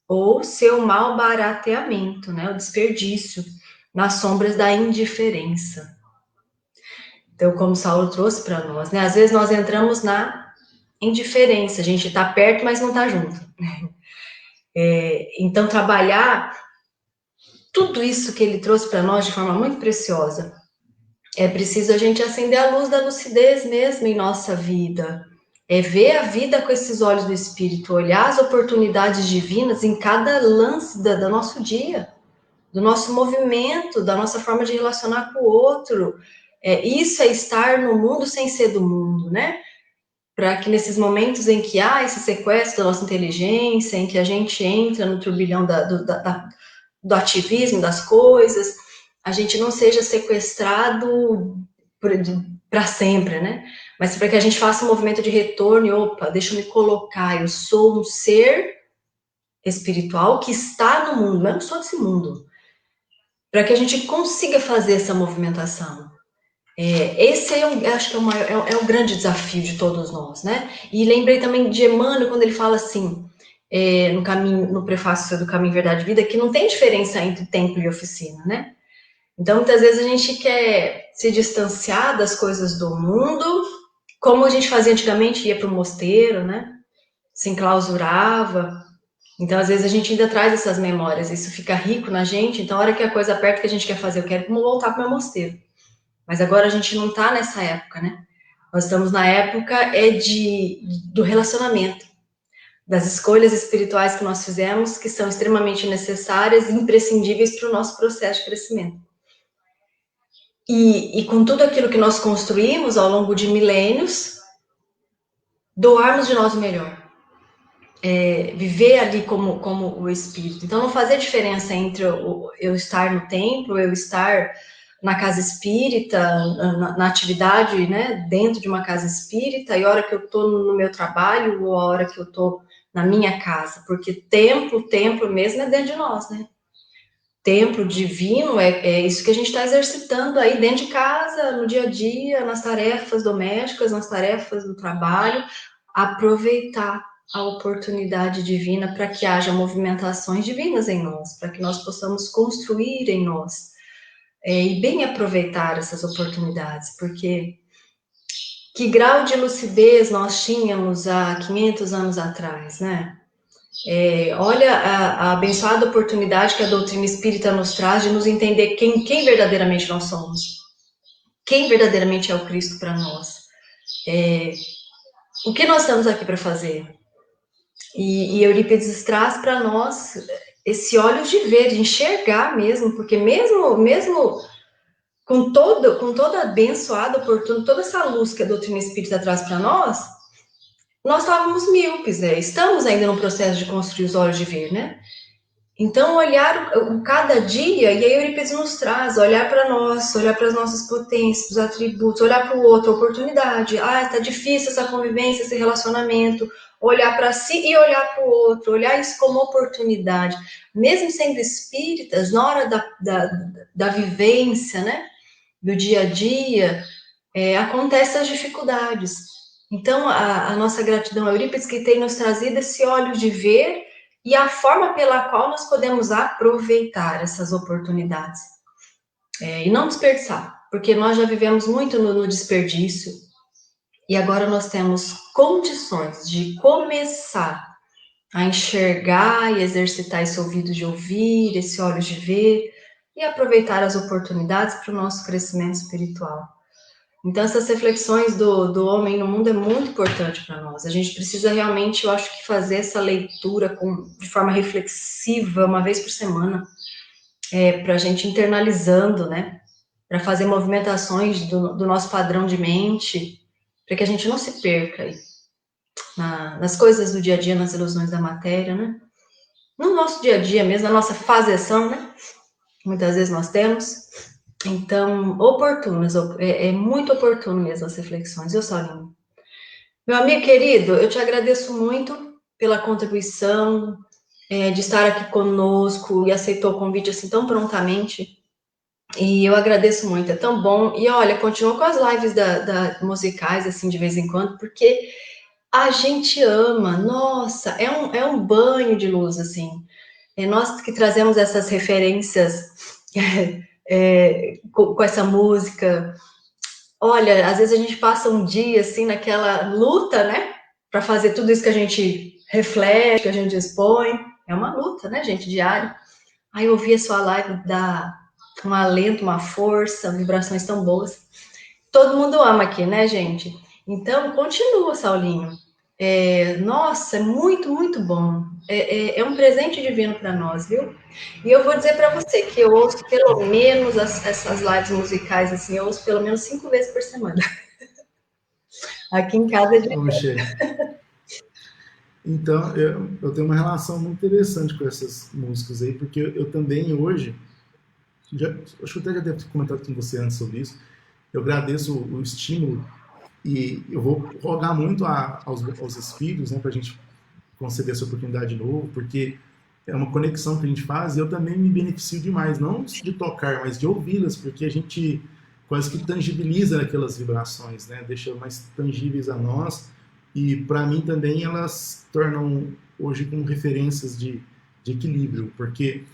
ou seu mal barateamento, né, o desperdício nas sombras da indiferença. Então, como Saulo trouxe para nós, né, às vezes nós entramos na indiferença, a gente está perto, mas não está junto. Então, trabalhar tudo isso que ele trouxe para nós de forma muito preciosa. É preciso a gente acender a luz da lucidez mesmo em nossa vida. É ver a vida com esses olhos do Espírito, olhar as oportunidades divinas em cada lance do nosso dia, do nosso movimento, da nossa forma de relacionar com o outro. Isso é estar no mundo sem ser do mundo, né? Para que nesses momentos em que há esse sequestro da nossa inteligência, em que a gente entra no turbilhão do ativismo das coisas, a gente não seja sequestrado para sempre, né? Mas para que a gente faça um movimento de retorno e, opa, deixa eu me colocar, eu sou um ser espiritual que está no mundo, mas não sou desse mundo. Para que a gente consiga fazer essa movimentação. Esse acho que é o grande desafio de todos nós, né? E lembrei também de Emmanuel, quando ele fala assim, no prefácio do Caminho, Verdade e Vida, que não tem diferença entre templo e oficina, né? Então, muitas vezes a gente quer se distanciar das coisas do mundo, como a gente fazia antigamente, ia para o mosteiro, né? Se enclausurava. Então, às vezes, a gente ainda traz essas memórias, isso fica rico na gente. Então, a hora que a coisa aperta que a gente quer fazer, eu quero voltar para o meu mosteiro. Mas agora a gente não está nessa época, né? Nós estamos na época do relacionamento, das escolhas espirituais que nós fizemos, que são extremamente necessárias e imprescindíveis para o nosso processo de crescimento. E com tudo aquilo que nós construímos ao longo de milênios, doarmos de nós o melhor. Viver ali como o espírito. Então, não fazer diferença entre eu estar no templo, eu estar na casa espírita, na atividade, né, dentro de uma casa espírita, e a hora que eu estou no meu trabalho, ou a hora que eu estou na minha casa, porque templo mesmo é dentro de nós, né? Templo divino é isso que a gente está exercitando aí dentro de casa, no dia a dia, nas tarefas domésticas, nas tarefas do trabalho, aproveitar a oportunidade divina para que haja movimentações divinas em nós, para que nós possamos construir em nós e bem aproveitar essas oportunidades, porque que grau de lucidez nós tínhamos há 500 anos atrás, né? Olha a abençoada oportunidade que a doutrina espírita nos traz de nos entender quem verdadeiramente nós somos. Quem verdadeiramente é o Cristo para nós. O que nós estamos aqui para fazer? E Eurípides traz para nós esse olhos de ver, de enxergar mesmo, porque mesmo com toda a abençoada oportunidade, toda essa luz que a doutrina espírita traz para nós estávamos míopes, né? Estamos ainda no processo de construir os olhos de ver, né? Então, olhar cada dia, e aí Eurípides nos traz, olhar para nós, olhar para as nossas potências, os atributos, olhar para o outro, a oportunidade. Tá difícil essa convivência, esse relacionamento. Olhar para si e olhar para o outro, olhar isso como oportunidade. Mesmo sendo espíritas, na hora da vivência, né, do dia a dia, acontecem as dificuldades. Então, a nossa gratidão a Eurípides que tem nos trazido esse olho de ver e a forma pela qual nós podemos aproveitar essas oportunidades. E não desperdiçar, porque nós já vivemos muito no desperdício e agora nós temos condições de começar a enxergar e exercitar esse ouvido de ouvir, esse olho de ver e aproveitar as oportunidades para o nosso crescimento espiritual. Então, essas reflexões do homem no mundo é muito importante para nós. A gente precisa realmente, eu acho que fazer essa leitura de forma reflexiva, uma vez por semana, para a gente internalizando, né? Para fazer movimentações do nosso padrão de mente, para que a gente não se perca aí, nas coisas do dia a dia, nas ilusões da matéria, né? No nosso dia a dia mesmo, na nossa faseção, né? Muitas vezes nós temos. Então, oportunas, é muito oportuno mesmo as reflexões, eu Saulinho. Meu amigo querido, eu te agradeço muito pela contribuição, de estar aqui conosco e aceitou o convite assim tão prontamente. E eu agradeço muito, é tão bom. E olha, continua com as lives musicais, assim, de vez em quando, porque a gente ama, nossa, é um banho de luz, assim. É nós que trazemos essas referências com essa música. Olha, às vezes a gente passa um dia, assim, naquela luta, né? Para fazer tudo isso que a gente reflete, que a gente expõe. É uma luta, né, gente, diária. Aí eu ouvi a sua live, dá um alento, uma força, vibrações tão boas. Todo mundo ama aqui, né, gente? Então, continua, Saulinho. Nossa, é muito, muito bom. É um presente divino para nós, viu? E eu vou dizer para você que eu ouço pelo menos essas lives musicais, assim, eu ouço pelo menos 5 vezes por semana. Aqui em casa é de... Ô, Michele, então eu tenho uma relação muito interessante com essas músicas aí, porque eu também hoje, acho que eu até já devo ter comentado com você antes sobre isso, eu agradeço o estímulo e eu vou rogar muito aos espíritos, né, para a gente conceder essa oportunidade de novo, porque é uma conexão que a gente faz e eu também me beneficio demais, não de tocar, mas de ouvi-las, porque a gente quase que tangibiliza aquelas vibrações, né? Deixa mais tangíveis a nós e para mim também elas tornam hoje como referências de equilíbrio, porque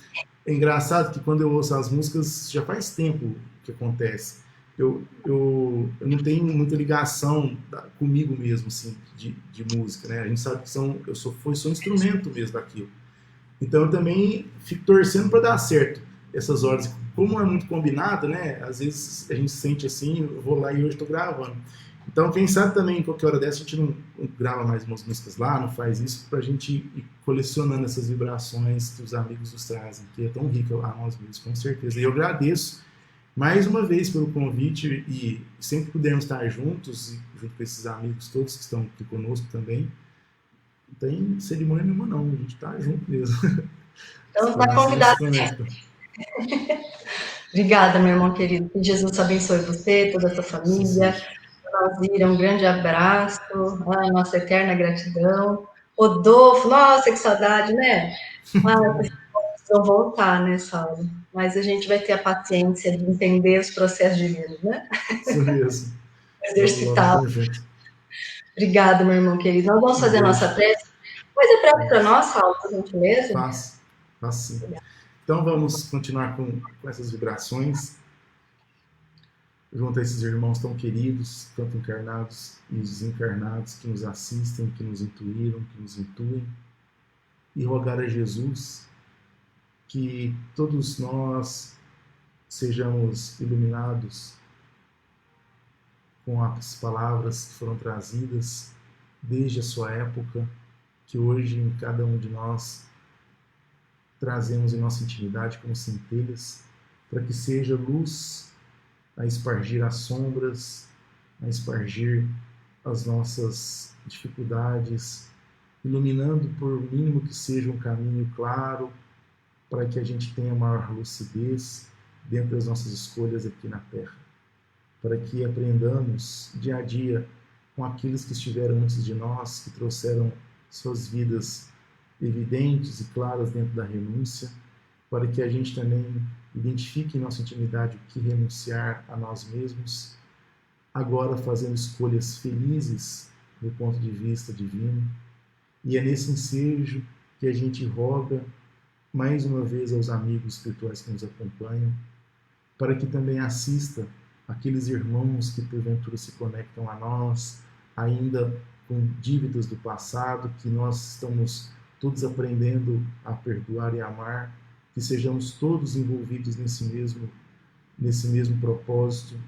é engraçado que quando eu ouço as músicas já faz tempo que acontece. Eu não tenho muita ligação comigo mesmo, assim, de música, né? A gente sabe que sou instrumento mesmo daquilo. Então eu também fico torcendo para dar certo essas horas. Como é muito combinado, né? Às vezes a gente sente assim, eu vou lá e hoje estou gravando. Então, quem sabe também, em qualquer hora dessa, a gente não grava mais umas músicas lá, não faz isso, para a gente ir colecionando essas vibrações que os amigos nos trazem, que é tão rica a nós mesmos, com certeza. E eu agradeço mais uma vez pelo convite e sempre pudermos estar juntos, junto com esses amigos todos que estão aqui conosco também. Não tem cerimônia nenhuma, não, a gente está junto mesmo. Então, Então, está assim, se convidado. conecta. Obrigada, meu irmão querido. Que Jesus abençoe você, toda a sua Assim família. seja. Alzira, um grande abraço, a nossa eterna gratidão. Rodolfo, nossa, que saudade, né? Ah, precisam voltar, né, Saulo? Mas a gente vai ter a paciência de entender os processos divinos, né? Isso mesmo. Vamos, Exercitá-lo. vamos junto. Obrigada, meu irmão querido. Nós vamos Um fazer a nossa beijo. prece. Faz a prece para Vamos. nós, Saulo, por gentileza. Faço. Faço sim. Então vamos continuar com essas vibrações junto a esses irmãos tão queridos, tanto encarnados e desencarnados, que nos assistem, que nos intuíram, que nos intuem, e rogar a Jesus que todos nós sejamos iluminados com as palavras que foram trazidas desde a sua época, que hoje em cada um de nós trazemos em nossa intimidade como centelhas, para que seja luz a espargir as sombras, a espargir as nossas dificuldades, iluminando por mínimo que seja um caminho claro, para que a gente tenha maior lucidez dentro das nossas escolhas aqui na Terra, para que aprendamos dia a dia com aqueles que estiveram antes de nós, que trouxeram suas vidas evidentes e claras dentro da renúncia, para que a gente também identifique em nossa intimidade o que renunciar a nós mesmos, agora fazendo escolhas felizes do ponto de vista divino. E é nesse ensejo que a gente roga mais uma vez aos amigos espirituais que nos acompanham, para que também assista aqueles irmãos que porventura se conectam a nós, ainda com dívidas do passado, que nós estamos todos aprendendo a perdoar e amar, que sejamos todos envolvidos nesse mesmo propósito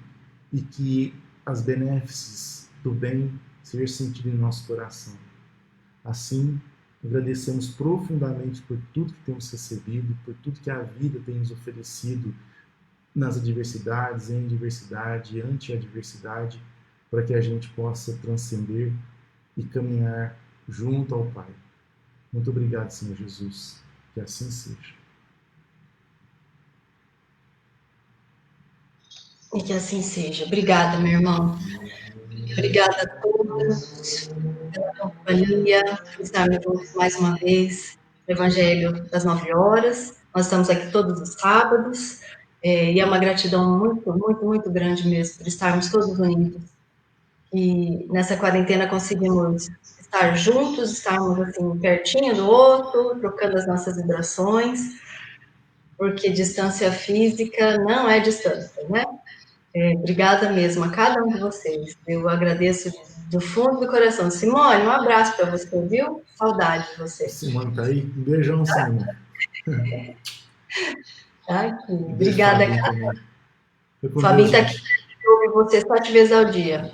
e que as benéfices do bem ser sentido em nosso coração. Assim, agradecemos profundamente por tudo que temos recebido, por tudo que a vida tem nos oferecido nas adversidades, em diversidade, ante a adversidade, para que a gente possa transcender e caminhar junto ao Pai. Muito obrigado, Senhor Jesus. Que assim seja. E que assim seja. Obrigada, meu irmão. Obrigada a todos pela companhia, por estarmos juntos mais uma vez no Evangelho das 9 horas. Nós estamos aqui todos os sábados, e é uma gratidão muito, muito, muito grande mesmo por estarmos todos unidos. E nessa quarentena conseguimos estar juntos, estarmos assim pertinho do outro, trocando as nossas vibrações, porque distância física não é distância, né? Obrigada mesmo a cada um de vocês. Eu agradeço do fundo do coração. Simone, um abraço para você, viu? Saudade de você. Simone tá aí? Um beijão, Simone. Tá aqui. Um beijo, Obrigada, Fabinho, cara. também. Fica com Deus, Fabinho tá aqui, gente. ouve você 7 vezes ao dia.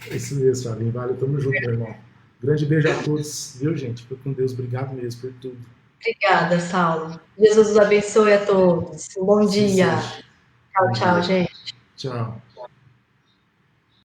É isso mesmo, Fabinho. Valeu, tamo junto, meu irmão. Grande beijo a todos, viu, gente? Fica com Deus. Obrigado mesmo por tudo. Obrigada, Saulo. Jesus os abençoe a todos. Um bom Assim dia. seja. Tchau, Bom tchau, dia. gente. Tchau.